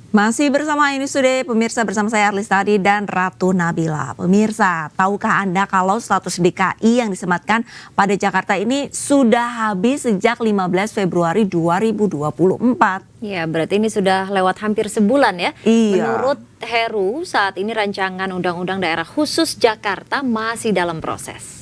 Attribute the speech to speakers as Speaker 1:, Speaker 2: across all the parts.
Speaker 1: Masih bersama ini sudah pemirsa, bersama saya Arlis Tadi dan Ratu Nabila. Pemirsa, tahukah Anda kalau status DKI yang disematkan pada Jakarta ini sudah habis sejak 15 Februari 2024?
Speaker 2: Ya, berarti ini sudah lewat hampir sebulan ya.
Speaker 1: Iya.
Speaker 2: Menurut Heru, saat ini rancangan Undang-Undang Daerah Khusus Jakarta masih dalam proses.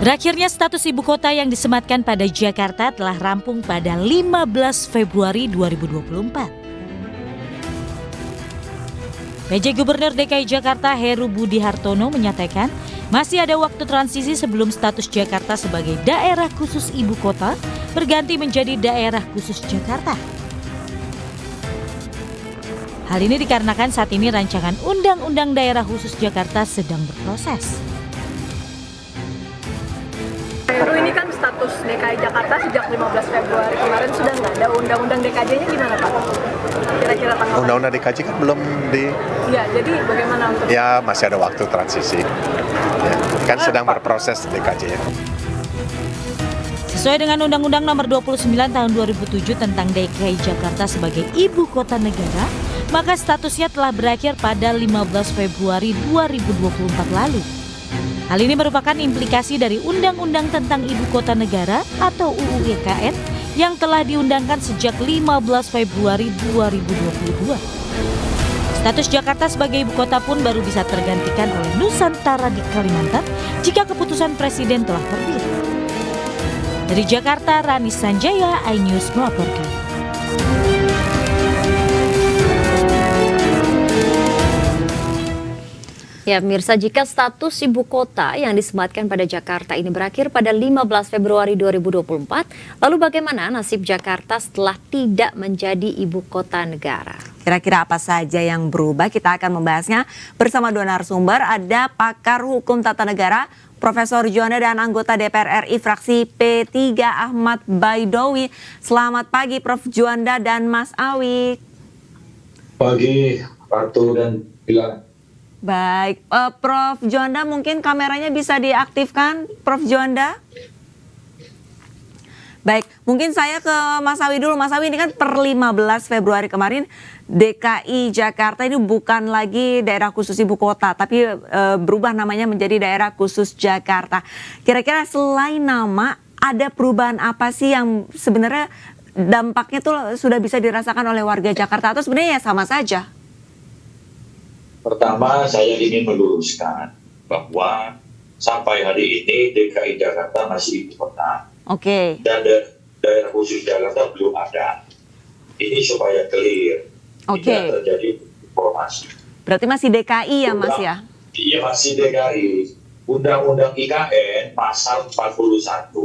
Speaker 3: Berakhirnya status ibu kota yang disematkan pada Jakarta telah rampung pada 15 Februari 2024. PJ Gubernur DKI Jakarta Heru Budi Hartono menyatakan masih ada waktu transisi sebelum status Jakarta sebagai daerah khusus ibu kota berganti menjadi daerah khusus Jakarta. Hal ini dikarenakan saat ini rancangan Undang-Undang Daerah Khusus Jakarta sedang berproses.
Speaker 4: Heru, ini kan status DKI Jakarta sejak 15 Februari kemarin sudah nggak ada. Undang-Undang DKJ-nya gimana Pak? Kira-kira tanggal?
Speaker 5: Undang-Undang DKJ kan belum di...
Speaker 4: Ya, jadi bagaimana untuk...
Speaker 5: Ya, masih ada waktu transisi. Ya, kan sedang berproses DKJ.
Speaker 3: Sesuai dengan Undang-Undang Nomor 29 Tahun 2007 tentang DKI Jakarta sebagai ibu kota negara, maka statusnya telah berakhir pada 15 Februari 2024 lalu. Hal ini merupakan implikasi dari Undang-Undang tentang Ibu Kota Negara atau UU IKN yang telah diundangkan sejak 15 Februari 2022. Status Jakarta sebagai ibu kota pun baru bisa tergantikan oleh Nusantara di Kalimantan jika keputusan Presiden telah terbit. Dari Jakarta, Rani Sanjaya, iNews melaporkan.
Speaker 2: Ya, pemirsa, jika status ibu kota yang disematkan pada Jakarta ini berakhir pada 15 Februari 2024, lalu bagaimana nasib Jakarta setelah tidak menjadi ibu kota negara?
Speaker 1: Kira-kira apa saja yang berubah? Kita akan membahasnya bersama dua narasumber. Ada pakar hukum tata negara, Profesor Juanda, dan anggota DPR RI fraksi P3 Ahmad Baidowi. Selamat pagi Prof Juanda dan Mas Awi.
Speaker 6: Pagi, Ratu dan Bila.
Speaker 1: Baik, Prof Juanda, mungkin kameranya bisa diaktifkan, Prof Juanda. Baik, mungkin saya ke Mas Awi dulu. Mas Awi, ini kan per 15 Februari kemarin DKI Jakarta ini bukan lagi daerah khusus ibu kota, tapi berubah namanya menjadi daerah khusus Jakarta. Kira-kira selain nama, ada perubahan apa sih yang sebenarnya dampaknya tuh sudah bisa dirasakan oleh warga Jakarta, atau sebenarnya ya sama saja?
Speaker 6: Pertama, saya ingin meluruskan bahwa sampai hari ini DKI Jakarta masih ibu kota.
Speaker 1: Oke.
Speaker 6: Dan daerah khusus Jakarta belum ada. Ini supaya clear.
Speaker 1: Oke.
Speaker 6: Tidak terjadi informasi.
Speaker 1: Berarti masih DKI ya Mas ya?
Speaker 6: Iya, masih DKI. Undang-Undang IKN pasal 41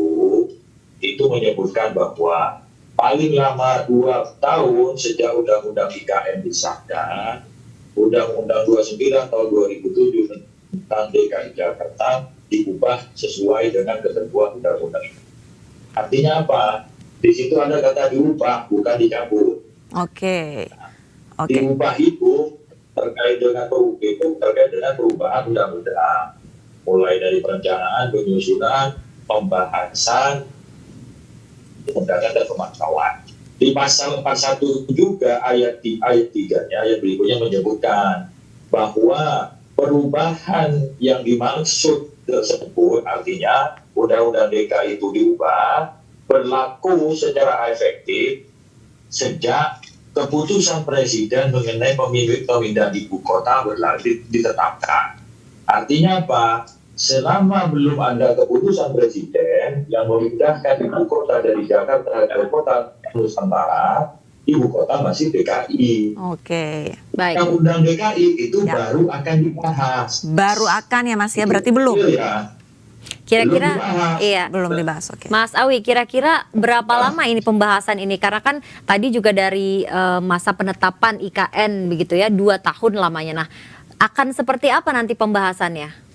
Speaker 6: itu menyebutkan bahwa paling lama 2 tahun sejak Undang-Undang IKN disahkan, Undang-Undang 29 tahun 2007 tentang DKI Jakarta diubah sesuai dengan ketentuan undang-undang itu. Artinya apa? Di situ ada kata diubah, bukan dicabut.
Speaker 1: Oke.
Speaker 6: Diubah itu terkait dengan perubahan undang-undang, mulai dari perencanaan, penyusunan, pembahasan, undangan dan pemantauan. Di pasal 41 juga ayat 3-nya, ayat berikutnya menyebutkan bahwa perubahan yang dimaksud tersebut, artinya Undang-Undang DKI itu diubah, berlaku secara efektif sejak keputusan Presiden mengenai pemindahan ibu kota ditetapkan. Artinya apa? Selama belum ada keputusan Presiden yang memindahkan ibu kota dari Jakarta ke kota Nusantara, ibu kota masih DKI.
Speaker 1: Oke.
Speaker 2: Baik.
Speaker 6: Undang-Undang DKI itu baru akan dibahas.
Speaker 1: Baru akan ya Mas ya, berarti belum?
Speaker 6: Ya.
Speaker 2: Kira-kira iya.
Speaker 1: Belum dibahas, oke.
Speaker 2: Mas Awi, kira-kira berapa lama ini pembahasan ini? Karena kan tadi juga dari masa penetapan IKN begitu ya, 2 tahun lamanya. Nah, akan seperti apa nanti pembahasannya?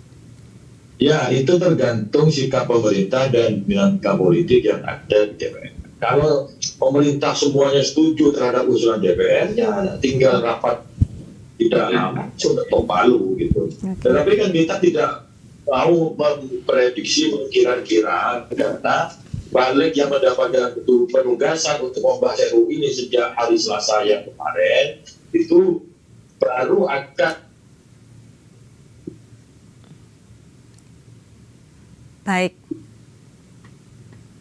Speaker 6: Ya, itu tergantung sikap pemerintah dan dinamika politik yang ada di DPR. Kalau pemerintah semuanya setuju terhadap usulan DPR, ya tinggal rapat di dalam sudah topalu gitu. Tetapi kan kita tidak mau memprediksi, mengkira-kira, karena balik yang mendapatkan penugasan untuk membahas RUU ini sejak hari Selasa yang kemarin, itu baru akan
Speaker 1: Baik.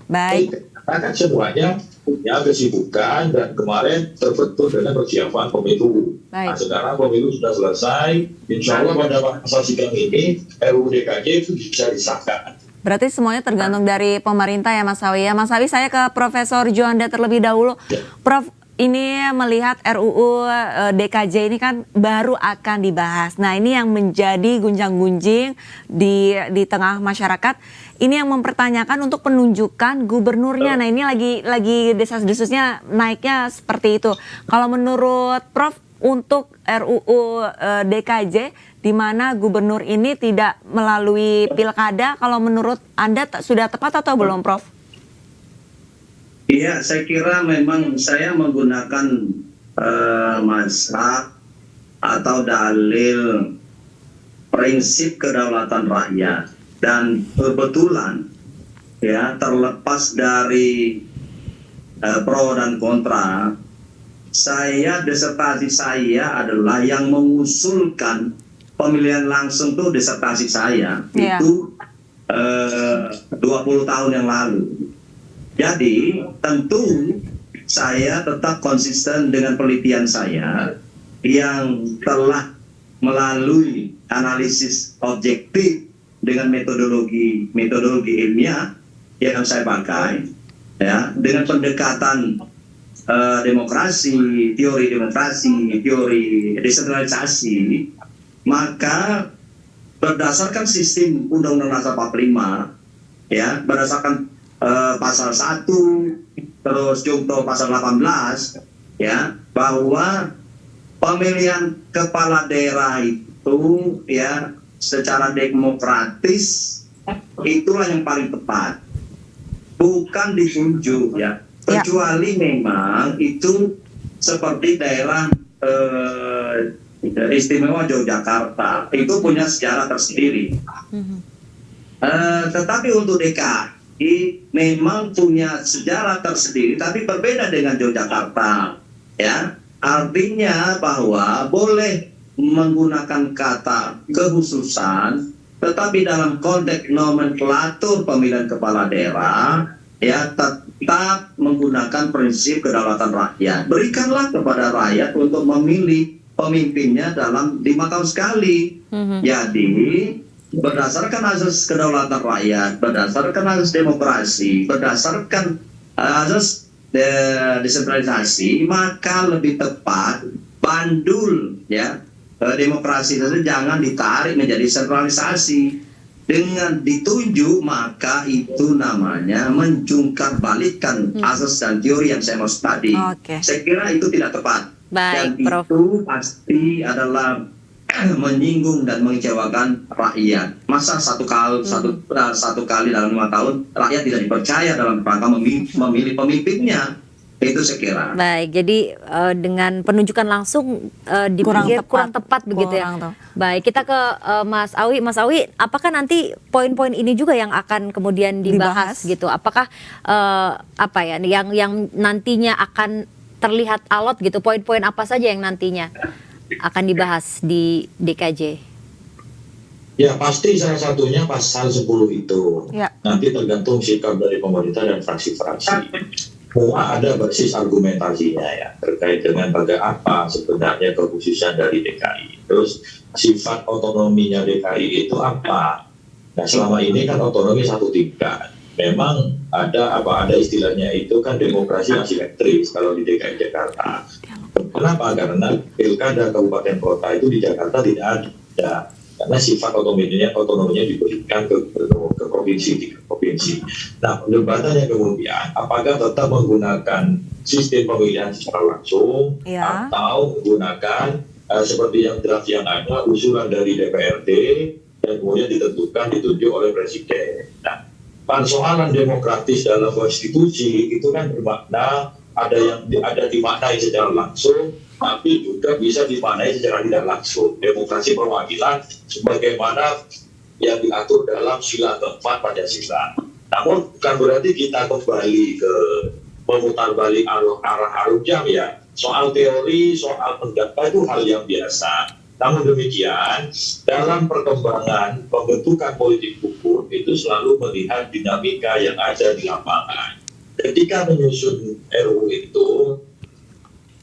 Speaker 1: Baik.
Speaker 6: karena kan semuanya punya kesibukan dan kemarin terbentur dengan persiapan pemilu. Nah,
Speaker 1: Baik.
Speaker 6: sekarang pemilu sudah selesai, insya Allah pada masa sidang ini RUU DKJ itu bisa disahkan.
Speaker 1: Berarti semuanya tergantung dari pemerintah ya Mas Sawi ya. Mas Sawi, saya ke Profesor Juanda terlebih dahulu. Prof, ini melihat RUU DKJ ini kan baru akan dibahas. Nah, ini yang menjadi gunjang-gunjing di tengah masyarakat. Ini yang mempertanyakan untuk penunjukan gubernurnya. Nah, ini lagi desas-desusnya naiknya seperti itu. Kalau menurut Prof, untuk RUU DKJ di mana gubernur ini tidak melalui pilkada, kalau menurut Anda sudah tepat atau belum, Prof?
Speaker 7: Iya, saya kira memang saya menggunakan mazhab atau dalil prinsip kedaulatan rakyat, dan kebetulan ya, terlepas dari pro dan kontra, disertasi saya adalah yang mengusulkan pemilihan langsung tuh disertasi saya.
Speaker 1: Iya.
Speaker 7: Itu 20 tahun yang lalu. Jadi tentu saya tetap konsisten dengan penelitian saya yang telah melalui analisis objektif dengan metodologi ilmiah yang saya pakai, ya, dengan pendekatan teori demokrasi, teori desentralisasi, maka berdasarkan sistem Undang-Undang Dasar 45, ya, berdasarkan pasal 1, terus junto pasal 18, ya, bahwa pemilihan kepala daerah itu ya secara demokratis itulah yang paling tepat, bukan ditunjuk, ya, kecuali memang itu seperti daerah istimewa Yogyakarta itu punya sejarah tersendiri. Tetapi untuk DKI memang punya sejarah tersendiri, tapi berbeda dengan Yogyakarta, ya. Artinya bahwa boleh menggunakan kata kekhususan, tetapi dalam konteks nomenklatur pemilihan kepala daerah, ya, tetap menggunakan prinsip kedaulatan rakyat. Berikanlah kepada rakyat untuk memilih pemimpinnya dalam 5 tahun sekali. Jadi berdasarkan asas kedaulatan rakyat, berdasarkan asas demokrasi, berdasarkan asas desentralisasi, maka lebih tepat bandul, ya, demokrasi itu jangan ditarik menjadi sentralisasi. Dengan ditunjuk maka itu namanya menjungkar balikan asas dan teori yang saya maksud tadi. Saya kira itu tidak tepat.
Speaker 2: Baik,
Speaker 7: dan
Speaker 2: Prof.
Speaker 7: itu pasti adalah menyinggung dan mengecewakan rakyat. Masa satu kali dalam 5 tahun rakyat tidak dipercaya dalam rangka memilih pemimpinnya, itu saya kira.
Speaker 2: Baik, jadi dengan penunjukan langsung dipikir kurang tepat begitu ya. Baik, kita ke Mas Awi. Mas Awi, apakah nanti poin-poin ini juga yang akan kemudian dibahas gitu? Apakah apa ya yang nantinya akan terlihat alot gitu? Poin-poin apa saja yang nantinya akan dibahas di DKJ?
Speaker 6: Ya, pasti salah satunya pasal 10 itu.
Speaker 1: Ya.
Speaker 6: Nanti tergantung sikap dari pemerintah dan fraksi-fraksi. Semua ada basis argumentasinya, ya, terkait dengan bagaimana apa sebenarnya kekhususan dari DKI. Terus sifat otonominya DKI itu apa? Nah, selama ini kan otonomi satu tingkat. Memang ada istilahnya itu kan demokrasi asimetris kalau di DKI Jakarta. Kenapa? Karena pilkada kabupaten kota itu di Jakarta tidak ada. Karena sifat otonominya diberikan ke provinsi, Nah, perdebatannya kemudian apakah tetap menggunakan sistem pemilihan secara langsung,
Speaker 1: Ya.
Speaker 6: atau menggunakan seperti yang draft yang ada, usulan dari DPRD dan kemudian ditunjuk oleh presiden. Nah, persoalan demokratis dalam konstitusi itu kan bermakna ada dimaknai secara langsung, tapi juga bisa dimaknai secara tidak langsung. Demokrasi perwakilan sebagaimana yang diatur dalam sila keempat Pancasila. Namun bukan berarti kita kembali ke memutar balik arah harum jam ya. Soal teori, soal pendapat itu hal yang biasa. Namun demikian, dalam perkembangan pembentukan politik hukum itu selalu melihat dinamika yang ada di lapangan. Ketika menyusun RUU itu,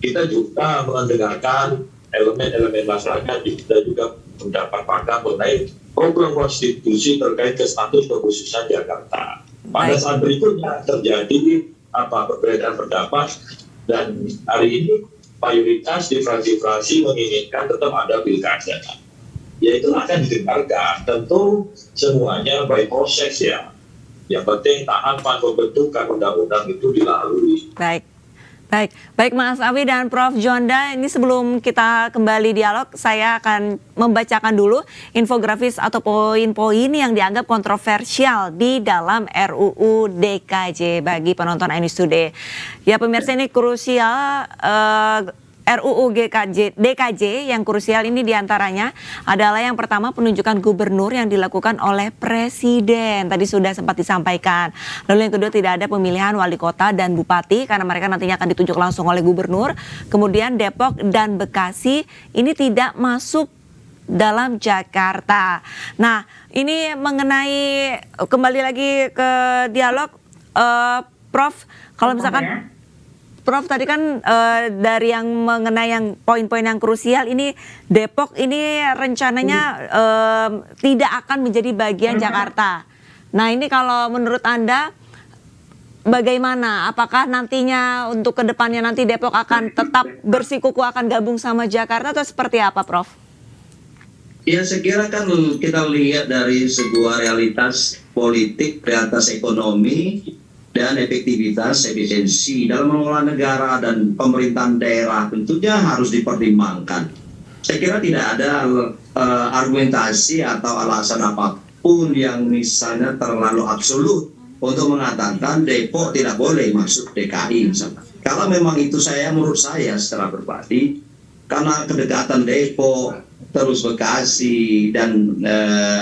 Speaker 6: kita juga mendengarkan elemen-elemen masyarakat, kita juga mendapat pakar mengenai program konstitusi terkait ke status kekhususan Jakarta. Pada saat berikutnya terjadi perbedaan pendapat, dan hari ini mayoritas di fraksi-fraksi menginginkan tetap ada pilkada. Ya itu akan didengarkan, tentu semuanya by proses ya. Yang penting tahapan pembentukan undang-undang itu dilalui.
Speaker 1: Baik Mas Awi dan Prof. Juanda, ini sebelum kita kembali dialog, saya akan membacakan dulu infografis atau poin-poin yang dianggap kontroversial di dalam RUU DKJ bagi penonton iNews Today. Ya pemirsa, ini krusial. RUU DKJ yang krusial ini diantaranya adalah yang pertama penunjukan gubernur yang dilakukan oleh presiden. Tadi sudah sempat disampaikan. Lalu yang kedua tidak ada pemilihan wali kota dan bupati karena mereka nantinya akan ditunjuk langsung oleh gubernur. Kemudian Depok dan Bekasi ini tidak masuk dalam Jakarta. Nah ini mengenai kembali lagi ke dialog, Prof. Kalau misalkan Prof tadi kan dari yang mengenai yang poin-poin yang krusial ini Depok ini rencananya tidak akan menjadi bagian Jakarta. Nah ini kalau menurut Anda bagaimana? Apakah nantinya untuk kedepannya nanti Depok akan tetap bersikuku akan gabung sama Jakarta atau seperti apa, Prof?
Speaker 7: Ya saya kira kan kita lihat dari sebuah realitas politik, realitas ekonomi, dan efektivitas, efisiensi dalam mengelola negara dan pemerintahan daerah tentunya harus dipertimbangkan. Saya kira tidak ada argumentasi atau alasan apapun yang misalnya terlalu absolut untuk mengatakan Depok tidak boleh masuk DKI misalnya. Kalau memang itu menurut saya secara pribadi, karena kedekatan Depok, terus Bekasi dan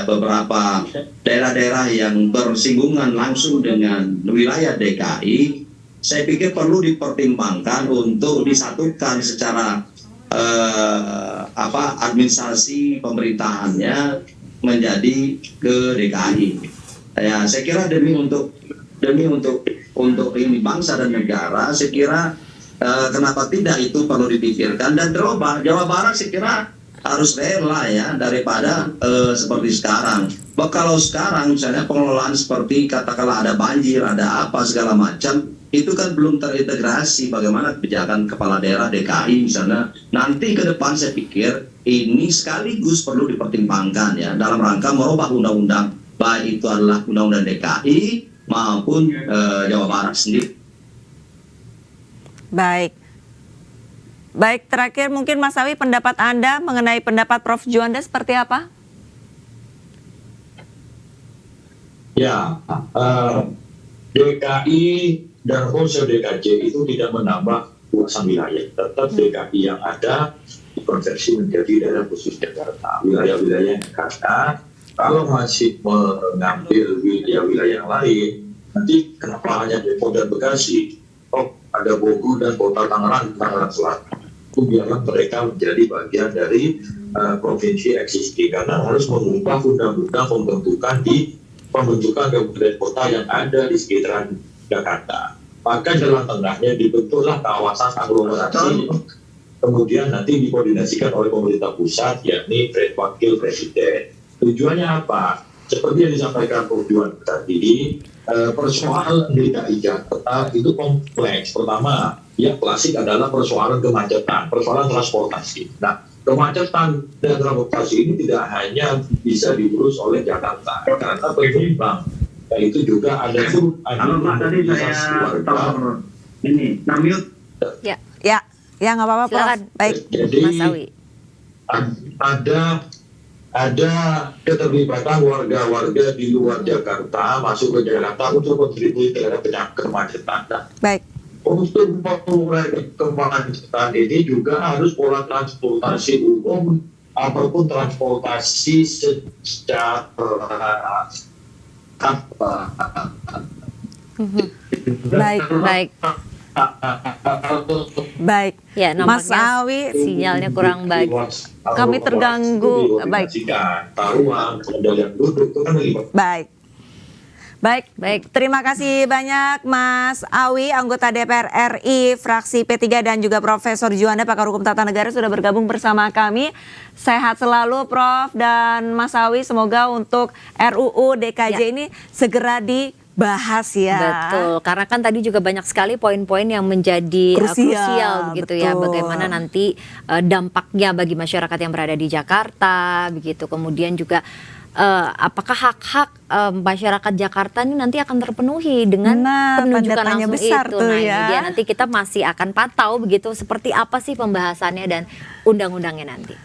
Speaker 7: beberapa daerah-daerah yang bersinggungan langsung dengan wilayah DKI, saya pikir perlu dipertimbangkan untuk disatukan secara administrasi pemerintahannya menjadi ke DKI. Ya, saya kira demi untuk ini bangsa dan negara, saya kira kenapa tidak itu perlu dipikirkan. Dan Jawa Barat saya kira harus rela ya daripada seperti sekarang. Kalau sekarang misalnya pengelolaan seperti katakanlah ada banjir, ada apa segala macam, itu kan belum terintegrasi bagaimana kebijakan kepala daerah DKI misalnya. Nanti ke depan saya pikir ini sekaligus perlu dipertimbangkan ya dalam rangka merubah undang-undang, baik itu adalah undang-undang DKI maupun Jawa Barat sendiri.
Speaker 1: Baik, terakhir mungkin Mas Awi pendapat Anda mengenai pendapat Prof. Juanda seperti apa?
Speaker 6: Ya, DKI dan konsep DKJ itu tidak menambah luasan wilayah. Tetap DKI yang ada dikonversi menjadi daerah khusus Jakarta. Wilayah-wilayah Jakarta kalau masih mengambil wilayah-wilayah lain, nanti kenapa hanya Depok dan Bekasi? Ada Bogor dan Kota Tangerang Selatan. Biarlah mereka menjadi bagian dari provinsi eksisti karena harus mengubah undang-undang pembentukan di pembentukan kabupaten kota yang ada di sekitaran Jakarta. Maka jalan tengahnya dibentuklah kawasan aglomerasi, kemudian nanti dikoordinasikan oleh pemerintah pusat, yakni wakil presiden. Tujuannya apa? Seperti yang disampaikan Prof. Juanda tadi, persoalan DKI Jakarta itu kompleks. Pertama, yang klasik adalah persoalan kemacetan, persoalan transportasi. Nah, kemacetan dan transportasi ini tidak hanya bisa diurus oleh Jakarta, karena penyeimbang. Dan itu juga ada mobilisasi warga.
Speaker 7: Ini, Namyut.
Speaker 2: Ya,
Speaker 1: nggak apa-apa, Prof.
Speaker 2: Silakan.
Speaker 1: Baik,
Speaker 6: Jadi,
Speaker 1: Mas Awi.
Speaker 6: ada keterlibatan warga-warga di luar Jakarta masuk ke Jakarta untuk kontribusi terhadap kemacetan.
Speaker 1: Baik.
Speaker 6: Untuk mengurai kemacetan ini juga harus pola transportasi umum apapun transportasi secara
Speaker 1: Baik,
Speaker 2: Baik.
Speaker 1: baik.
Speaker 2: Ya,
Speaker 1: Mas
Speaker 2: nampaknya
Speaker 1: Awi,
Speaker 2: sinyalnya kurang baik.
Speaker 1: Kami terganggu. Baik.
Speaker 6: Taruhan, pengendalian duduk itu kan melibatkan.
Speaker 1: baik. Baik,
Speaker 2: Baik.
Speaker 1: terima kasih banyak Mas Awi, anggota DPR RI, fraksi P3 dan juga Profesor Juanda, pakar hukum tata negara sudah bergabung bersama kami. Sehat selalu Prof dan Mas Awi, semoga untuk RUU DKJ ini segera dibahas ya.
Speaker 2: Betul, karena kan tadi juga banyak sekali poin-poin yang menjadi krusial gitu ya,
Speaker 1: betul.
Speaker 2: bagaimana nanti dampaknya bagi masyarakat yang berada di Jakarta begitu. Kemudian juga apakah hak-hak masyarakat Jakarta ini nanti akan terpenuhi dengan
Speaker 1: Nah,
Speaker 2: penunjukan
Speaker 1: tanda tanya
Speaker 2: langsung
Speaker 1: besar
Speaker 2: itu.
Speaker 1: tuh
Speaker 2: Nah, ini
Speaker 1: ya.
Speaker 2: dia nanti kita masih akan pantau begitu seperti apa sih pembahasannya dan undang-undangnya nanti.